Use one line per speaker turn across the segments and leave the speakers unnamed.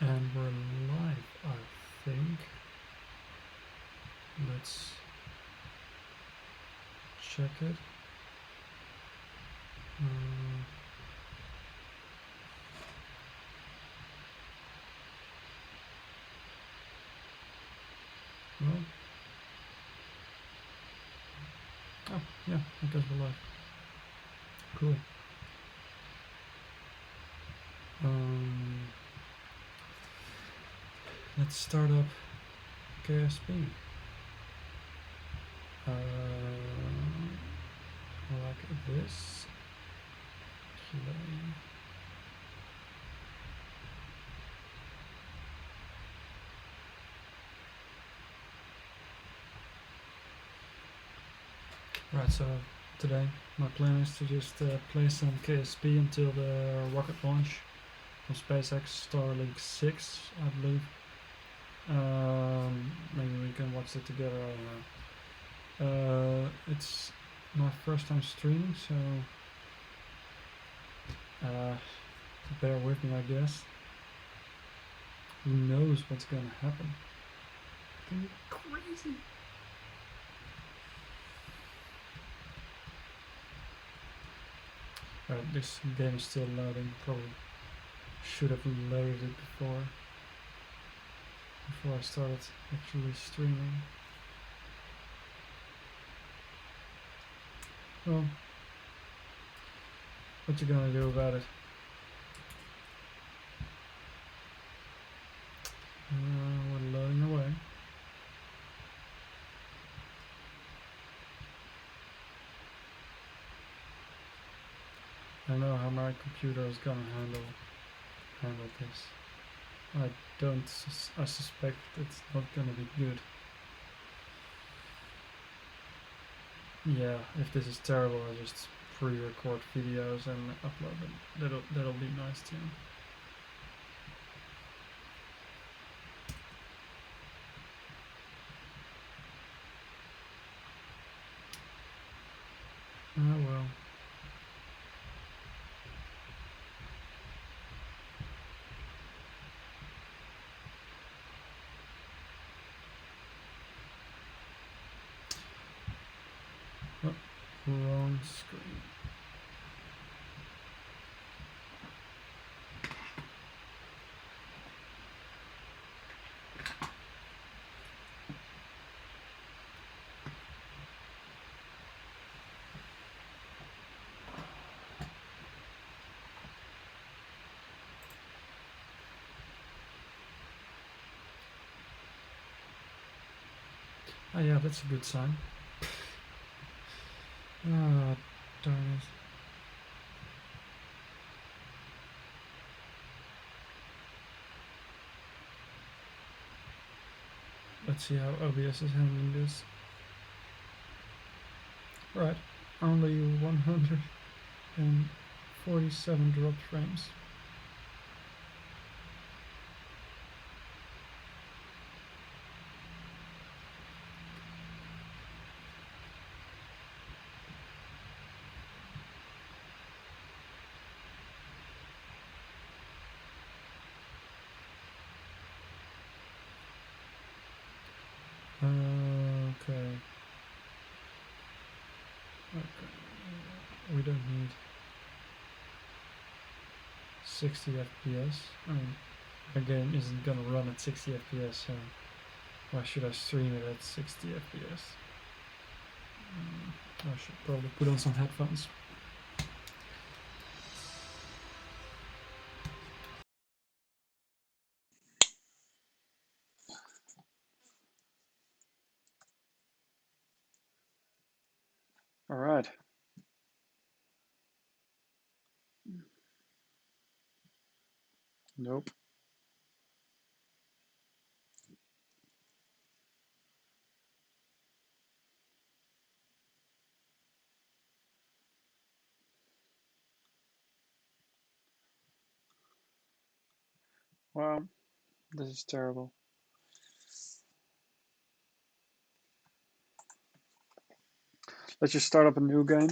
And we're live, I think. Let's check it. Well, oh yeah, I guess we're live. Cool. Let's start up KSP. Like this. Play. Right, so today my plan is to just play some KSP until the rocket launch from SpaceX Starlink 6, I believe. Maybe we can watch it together, I don't know. It's my first time streaming, so bear with me, I guess. Who knows what's gonna happen? It's gonna be crazy. This game is still loading. Probably should have loaded it before I started actually streaming. Well, what you gonna do about it? We're loading away. I don't know how my computer is gonna handle this. I suspect it's not gonna be good. Yeah, if this is terrible, I just pre-record videos and upload them. That'll be nice too. Oh well. Oh, wrong screen. Oh yeah, that's a good sign. Ah, darn it. Let's see how OBS is handling this. Right, only 147 dropped frames. Okay. We don't need 60 FPS. I mean, the game isn't gonna run at 60 FPS, so why should I stream it at 60 FPS? I should probably put on some headphones. All right. Nope. Wow, this is terrible. Let's just start up a new game.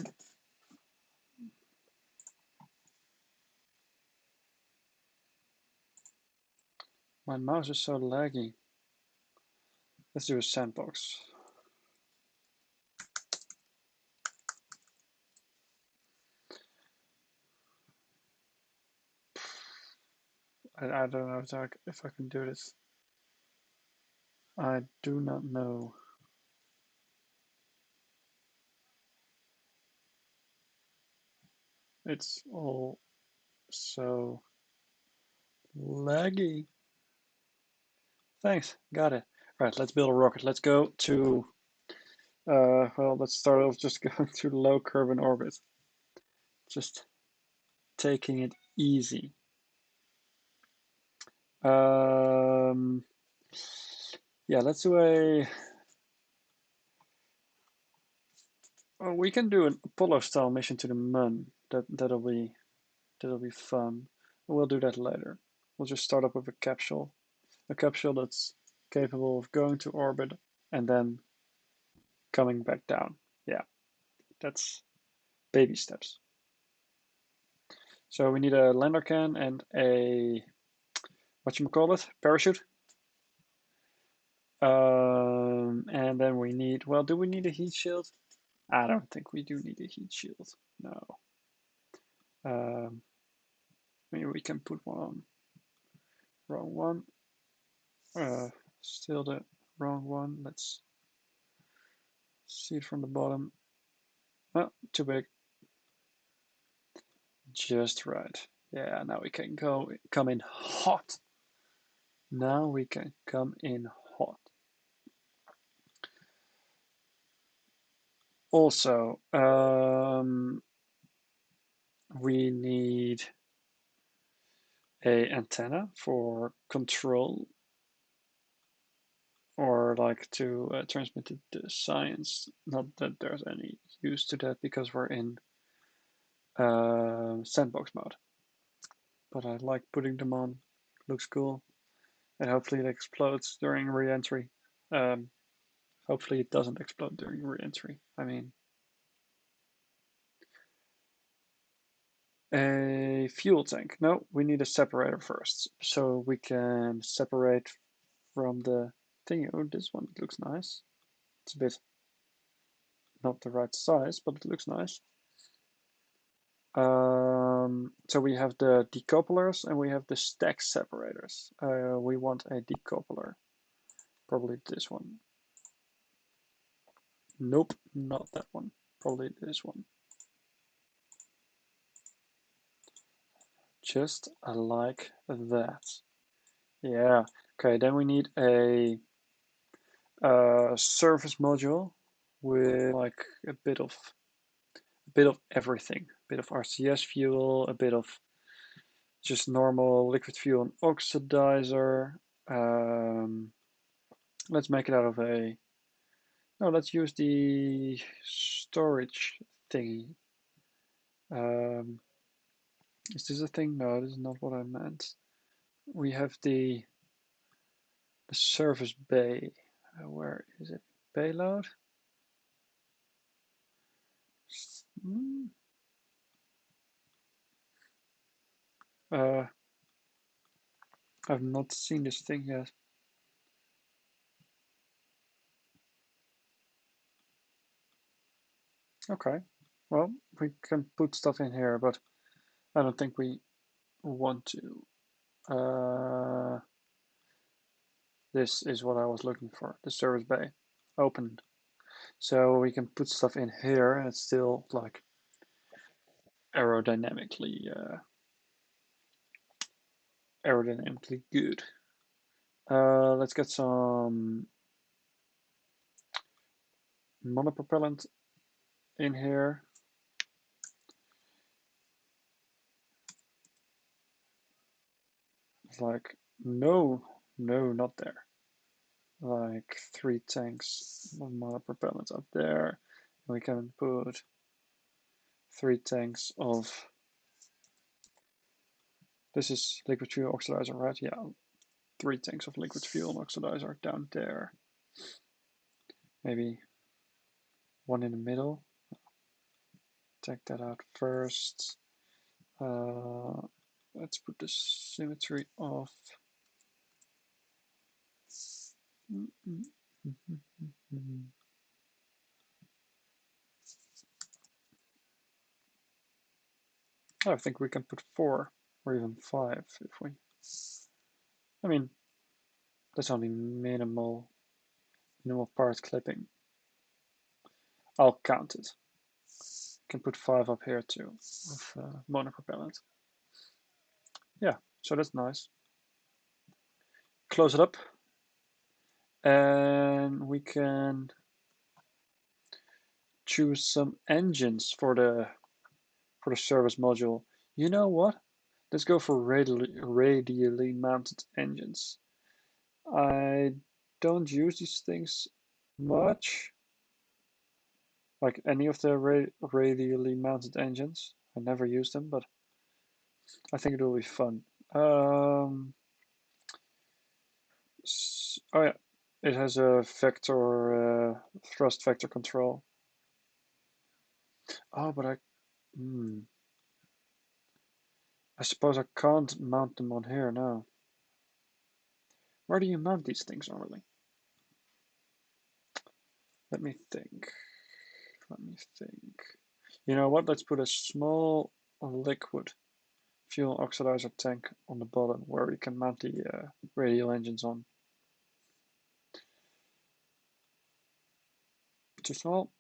My mouse is so laggy. Let's do a sandbox. I don't know if I can do this. I do not know. It's all so laggy. Thanks, got it. Right, let's build a rocket. Let's go to, well, let's start off just going to low Kerbal orbit. Just taking it easy. Um, yeah, let's do a, well, we can do an Apollo style mission to the moon. That'll be fun. We'll do that later. We'll just start up with a capsule that's capable of going to orbit and then coming back down. Yeah, that's baby steps. So we need a lander can and a whatchamacallit, parachute. And then we need, well, do we need a heat shield? I don't think we do need a heat shield. No. Maybe we can put one on. Wrong one. Still the wrong one. Let's see it from the bottom. Oh, too big. Just right. Yeah, now we can come in hot. Now we can come in hot. Also, we need a antenna for control or like to transmit the science. Not that there's any use to that because we're in sandbox mode. But I like putting them on. Looks cool. And hopefully it explodes during re-entry. Um, hopefully it doesn't explode during re-entry. I mean, a fuel tank. No, we need a separator first. So we can separate from the thing. Oh, this one looks nice. It's a bit not the right size, but it looks nice. So we have the decouplers and we have the stack separators. We want a decoupler. Probably this one. Nope, not that one. Probably this one. Just like that. Yeah. Okay, then we need a service module with like a bit of everything. A bit of RCS fuel, a bit of just normal liquid fuel and oxidizer. Um, let's make it out of a, no, let's use the storage thingy. Um, is this a thing? No, this is not what I meant. We have the service bay. Where is it? Payload? Hmm. Uh, I've not seen this thing yet. Okay. Well, we can put stuff in here, but I don't think we want to. This is what I was looking for. The service bay. Opened. So we can put stuff in here and it's still like aerodynamically aerodynamically good. Let's get some monopropellant in here. Like, no, no, not there. Like 3 tanks of monopropellant up there. We can put 3 tanks of, this is liquid fuel oxidizer, right? Yeah, 3 tanks of liquid fuel oxidizer down there. Maybe one in the middle. Take that out first. Let's put the symmetry off. I think we can put 4 or even 5 if we. I mean, that's only minimal part clipping. I'll count it. Can put 5 up here too of monopropellant. Yeah, so that's nice. Close it up, and we can choose some engines for the service module. You know what? Let's go for radially mounted engines. I don't use these things much, like any of the radially mounted engines. I never use them, but I think it will be fun. Oh yeah, it has a vector thrust vector control. Oh, but I suppose I can't mount them on here now. Where do you mount these things normally? Let me think. You know what? Let's put a small liquid fuel oxidizer tank on the bottom where we can mount the radial engines on. Too small?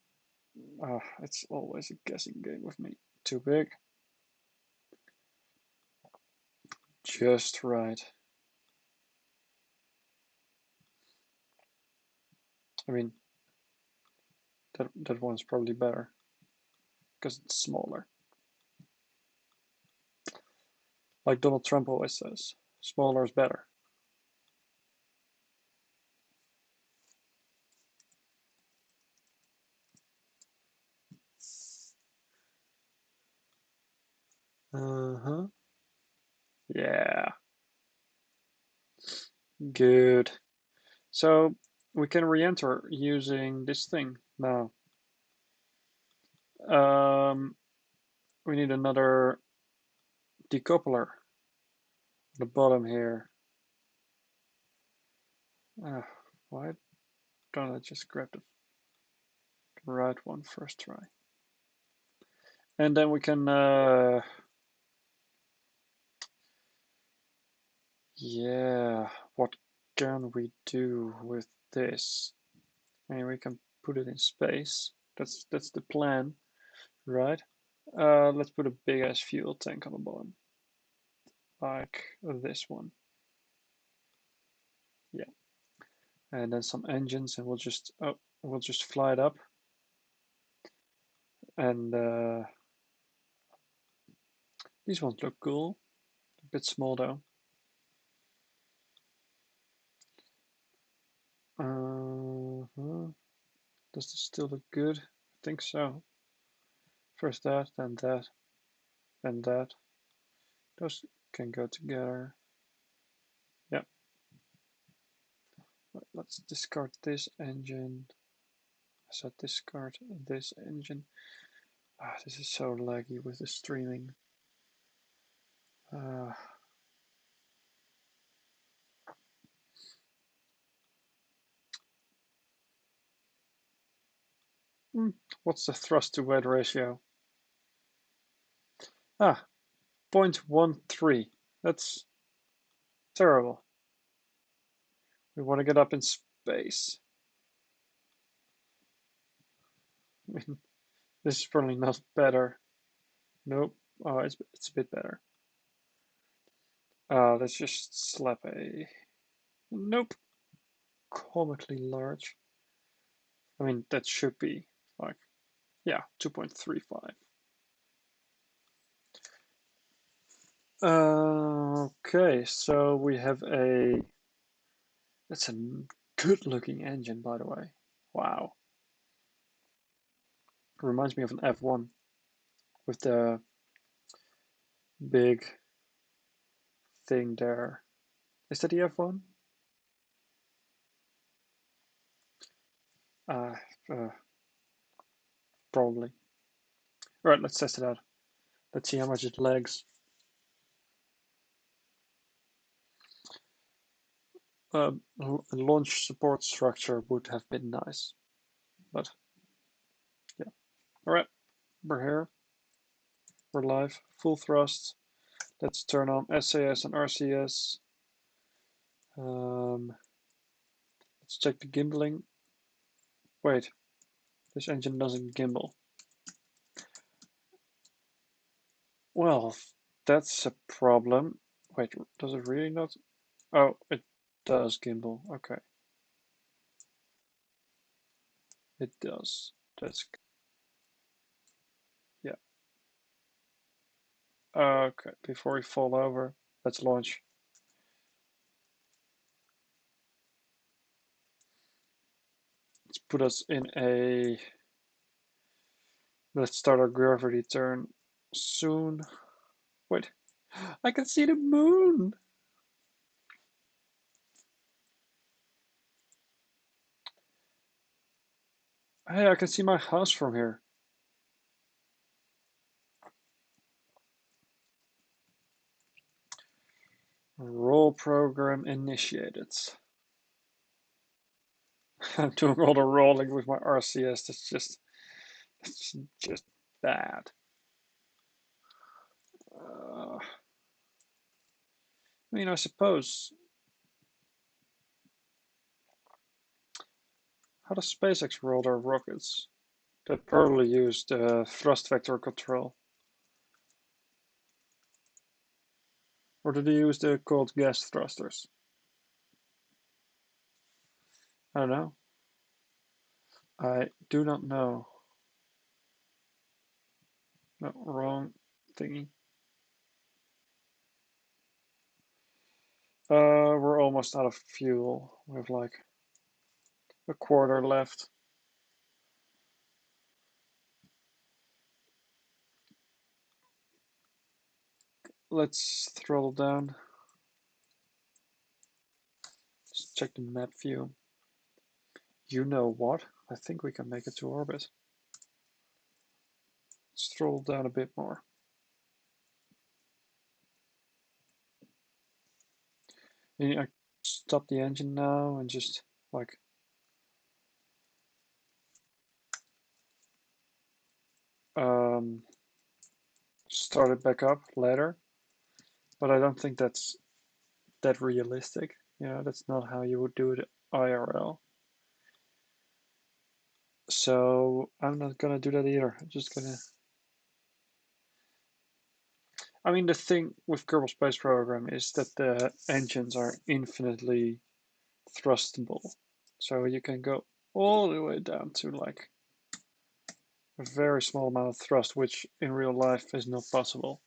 It's always a guessing game with me. Too big? Just right. I mean, that one's probably better because it's smaller. Like Donald Trump always says, smaller is better. Uh-huh. Yeah. Good. So we can re-enter using this thing now. We need another decoupler on the bottom here. Why don't I just grab the right one first try? And then we can, yeah, what can we do with this? I mean, we can put it in space. That's the plan, right? Let's put a big ass fuel tank on the bottom, like this one. Yeah, and then some engines, and we'll just fly it up, and these ones look cool. A bit small though. Does this still look good? I think so. First that, then that, then that. Those can go together. Yeah. Let's discard this engine. I said discard this engine. This is so laggy with the streaming. What's the thrust to weight ratio? 0.13. That's terrible. We want to get up in space. I mean, this is probably not better. Nope. Oh, it's a bit better. Let's just slap a. Nope. Comically large. I mean, that should be like, yeah, 2.35. Okay, so we have a. That's a good looking engine, by the way. Wow. Reminds me of an F1 with the big thing there. Is that the F1? Uh, uh, Probably. All right, let's test it out. Let's see how much it lags. A launch support structure would have been nice, but yeah. All right, we're here. We're live, full thrust. Let's turn on SAS and RCS. Let's check the gimbaling. Wait, this engine doesn't gimbal. Well, that's a problem. Wait, does it really not? Oh, it does gimbal. Okay, it does. That's yeah. Okay, before we fall over, let's launch. Let's put us in a. Let's start our gravity turn soon. Wait, I can see the moon. Hey, I can see my house from here. Roll program initiated. I'm doing all the rolling with my RCS. That's just bad. I mean, I suppose. How does SpaceX roll their rockets? They probably use the thrust vector control. Or do they use the cold gas thrusters? I don't know. I do not know. No, wrong thingy. We're almost out of fuel. We have like a quarter left. Let's throttle down. Let's check the map view. You know what? I think we can make it to orbit. Let's throttle down a bit more. I stop the engine now and just like start it back up later. But I don't think that's that realistic. You know, that's not how you would do it IRL. So I'm not gonna do that either. I'm just gonna. I mean, the thing with Kerbal Space Program is that the engines are infinitely thrustable. So you can go all the way down to like a very small amount of thrust, which in real life is not possible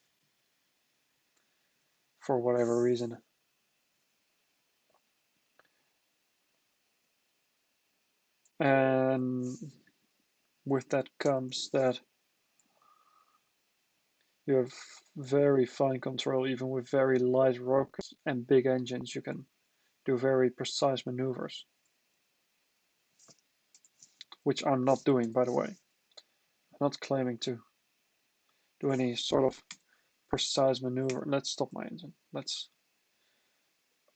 for whatever reason. And with that comes that you have very fine control, even with very light rockets and big engines. You can do very precise maneuvers, which I'm not doing, by the way. I'm not claiming to do any sort of precise maneuver. Let's stop my engine. Let's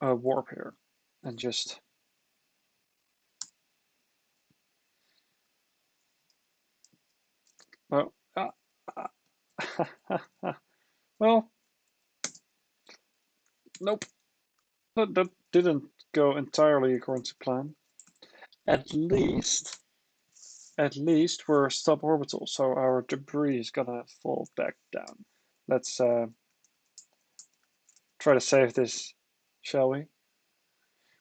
warp here and just. Well, well, nope. That didn't go entirely according to plan. At least we're suborbital, so our debris is gonna fall back down. Let's try to save this, shall we?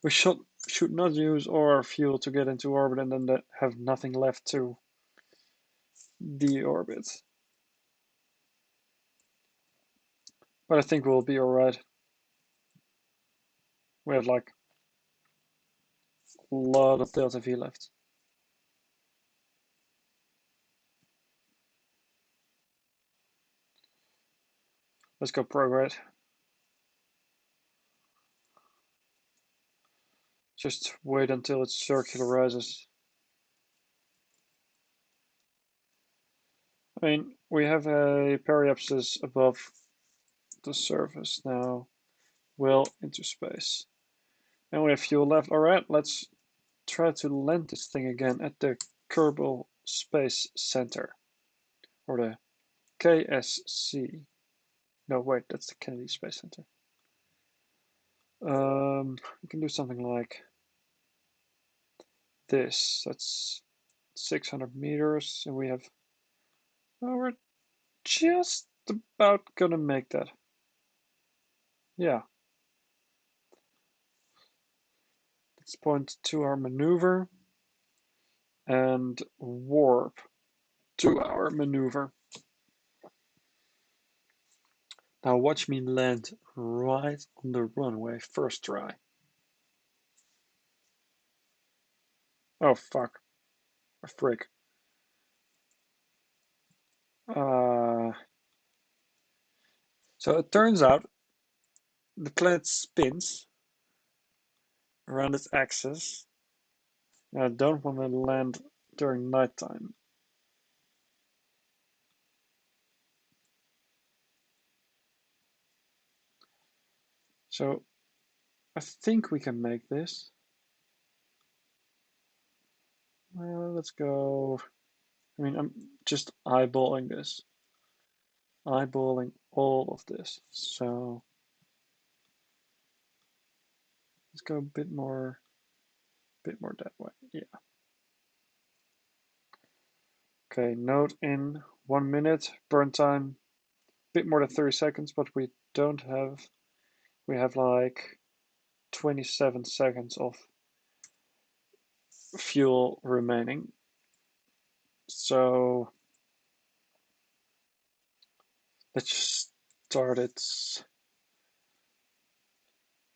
We should not use all our fuel to get into orbit and then have nothing left to deorbit. But I think we'll be alright. We have like a lot of delta V left. Let's go prograde. Just wait until it circularizes. I mean, we have a periapsis above the surface now, well into space. And we have fuel left. All right, let's try to land this thing again at the Kerbal Space Center, or the KSC. No, wait, that's the Kennedy Space Center. We can do something like this. That's 600 meters, and we have. Oh, we're just about gonna make that. Yeah. Let's point to our maneuver and warp to our maneuver. Now watch me land right on the runway first try. Oh fuck. A frick. So it turns out the planet spins around its axis. And I don't want to land during nighttime. So I think we can make this. Let's go. I mean, I'm just eyeballing this. Eyeballing all of this. So let's go a bit more that way. Yeah. Okay, node in 1 minute, burn time, bit more than 30 seconds, but we don't have, we have like 27 seconds of fuel remaining. So let's just start it,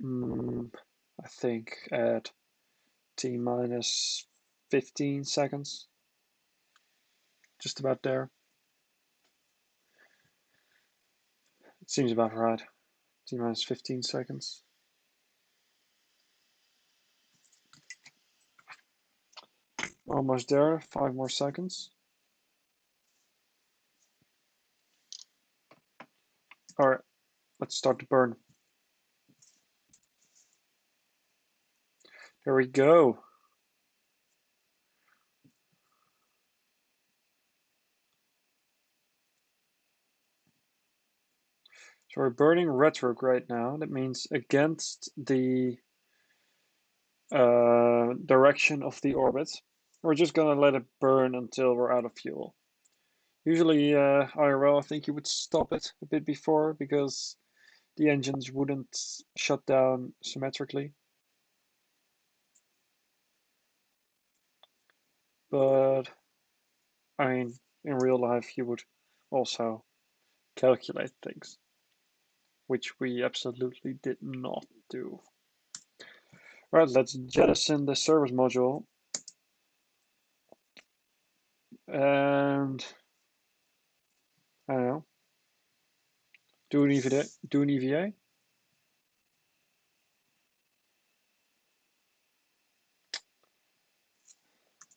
I think at T minus 15 seconds. Just about there. It seems about right. T minus 15 seconds. Almost there, 5 more seconds. All right, let's start the burn. There we go. So we're burning retrograde now. That means against the direction of the orbit. We're just gonna let it burn until we're out of fuel. Usually IRL, I think you would stop it a bit before because the engines wouldn't shut down symmetrically. But I mean, in real life, you would also calculate things, which we absolutely did not do. All right, let's jettison the service module. And I don't know, do an EVA. Do an EVA.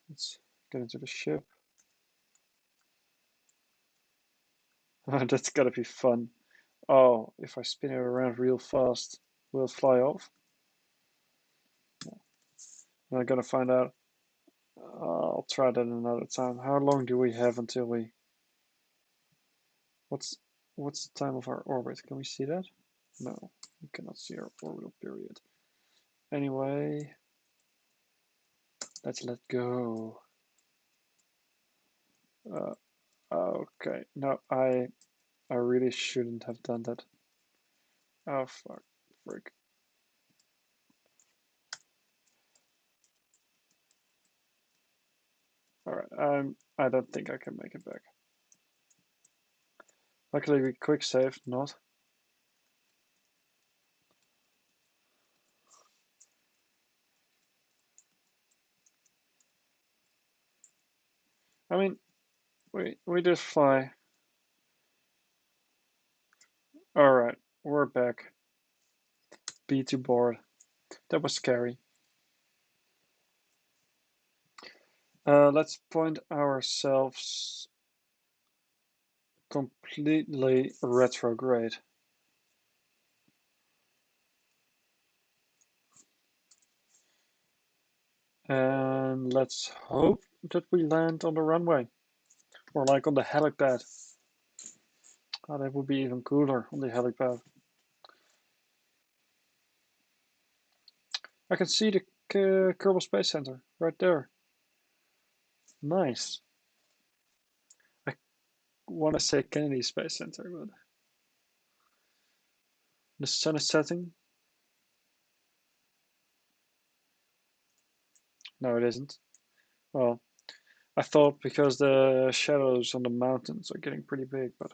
Let's get into the ship. That's gotta be fun. Oh, if I spin it around real fast, will it fly off? I gotta find out. I'll try that another time. How long do we have until we? What's the time of our orbit? Can we see that? No, we cannot see our orbital period. Anyway, let's let go. Okay, no, I really shouldn't have done that. Oh fuck, frick. All right, I don't think I can make it back. Luckily, we quick saved, not. I mean, we just fly. All right, we're back. B2 board. That was scary. Let's point ourselves completely retrograde. And let's hope that we land on the runway. Or like on the helipad. Oh, that would be even cooler on the helipad. I can see the Kerbal Space Center right there. Nice. I want to say Kennedy Space Center, but the sun is setting. No, it isn't. Well, I thought because the shadows on the mountains are getting pretty big, but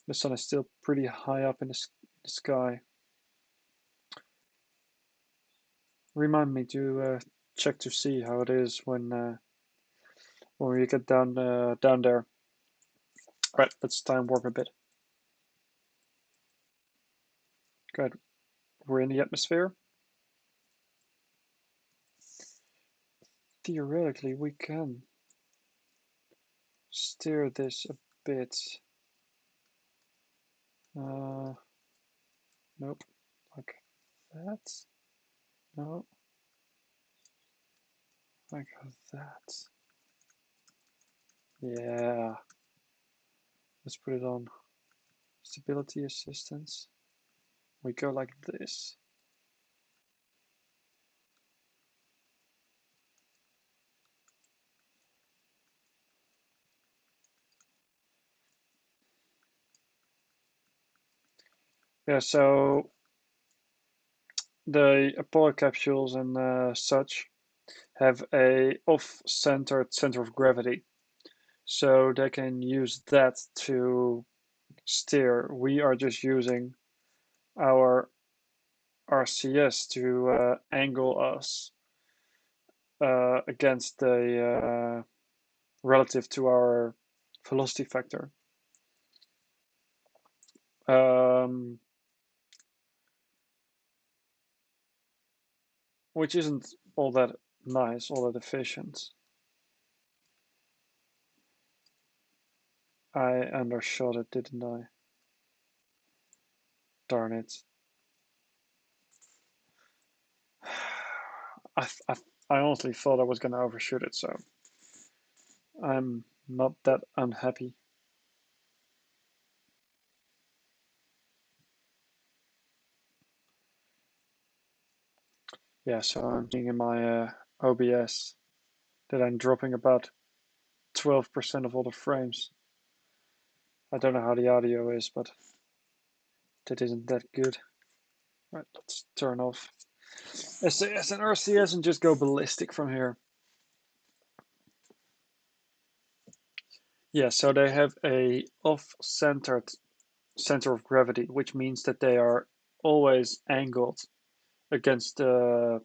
the sun is still pretty high up in the sky. Remind me to check to see how it is when we get down there. All right, let's time warp a bit. Good. We're in the atmosphere. Theoretically, we can steer this a bit. Nope. Like that. No. Like that. Yeah. Let's put it on stability assistance. We go like this. Yeah, so the Apollo capsules and such have a off-centered center of gravity. So they can use that to steer. We are just using our RCS to angle us against the relative to our velocity factor. Um, which isn't all that nice, all that efficient. I undershot it, didn't I? Darn it. I honestly thought I was going to overshoot it, so I'm not that unhappy. Yeah, so I'm seeing in my OBS that I'm dropping about 12% of all the frames. I don't know how the audio is, but that isn't that good. Right, let's turn off SAS and RCS and just go ballistic from here. Yeah, so they have a off-centered center of gravity, which means that they are always angled against their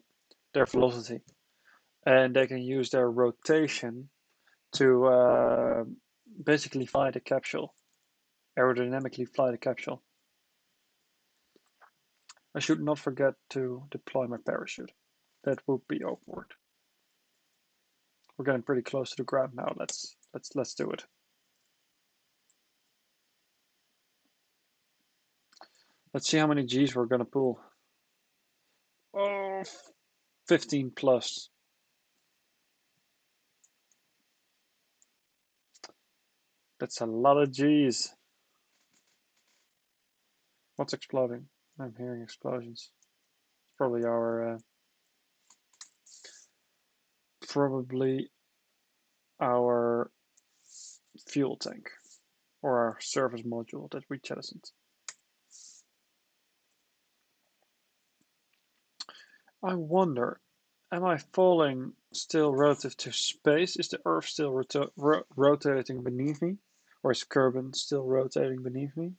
velocity, and they can use their rotation to basically fly the capsule, aerodynamically fly the capsule. I should not forget to deploy my parachute. That would be awkward. We're getting pretty close to the ground now. Let's do it. Let's see how many G's we're gonna pull. Oh, 15 plus. That's a lot of G's. What's exploding? I'm hearing explosions. It's probably our fuel tank or our service module that we jettisoned. I wonder, am I falling still relative to space? Is the Earth still rotating beneath me? Or is Kerbin still rotating beneath me?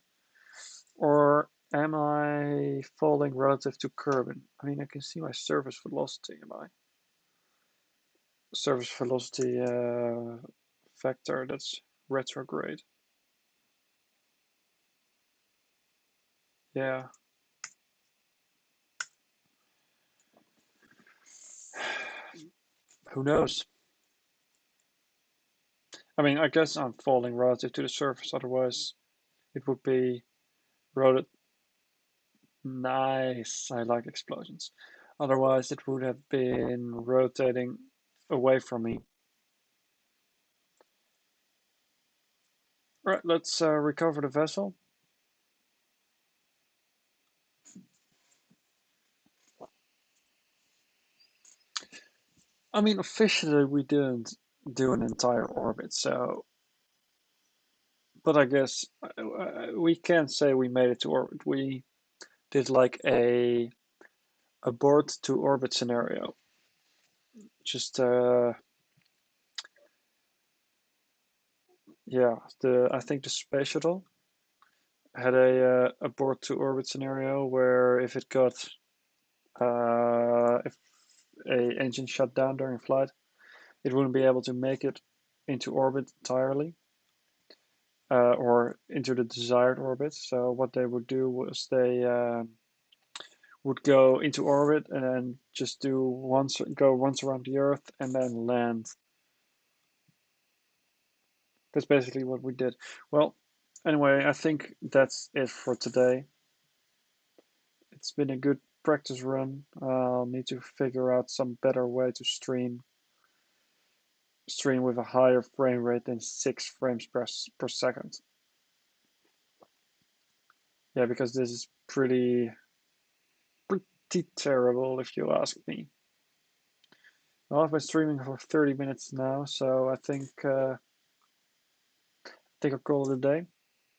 Or am I falling relative to Kerbin? I mean, I can see my surface velocity. My surface velocity vector, that's retrograde. Yeah. Who knows? I mean, I guess I'm falling relative to the surface, otherwise it would be rotated. Nice. I like explosions. Otherwise, it would have been rotating away from me. Right, let's recover the vessel. I mean, officially we didn't do an entire orbit, so, but I guess we can't say we made it to orbit. We did like a abort to orbit scenario. Just yeah, the I think the space shuttle had a abort to orbit scenario where if it got if a engine shut down during flight, it wouldn't be able to make it into orbit entirely, or into the desired orbit. So what they would do was they would go into orbit and then just go once around the Earth and then land. That's basically what we did. Well, anyway, I think that's it for today. It's been a good practice run. I'll need to figure out some better way to stream with a higher frame rate than 6 frames per second. Yeah, because this is pretty terrible if you ask me. Well, I've been streaming for 30 minutes now, so I think I'll call it a day.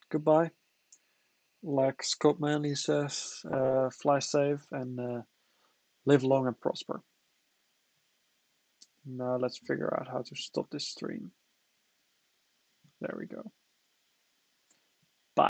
Goodbye. Like Scott Manley says, fly safe and live long and prosper. Now let's figure out how to stop this stream. There we go.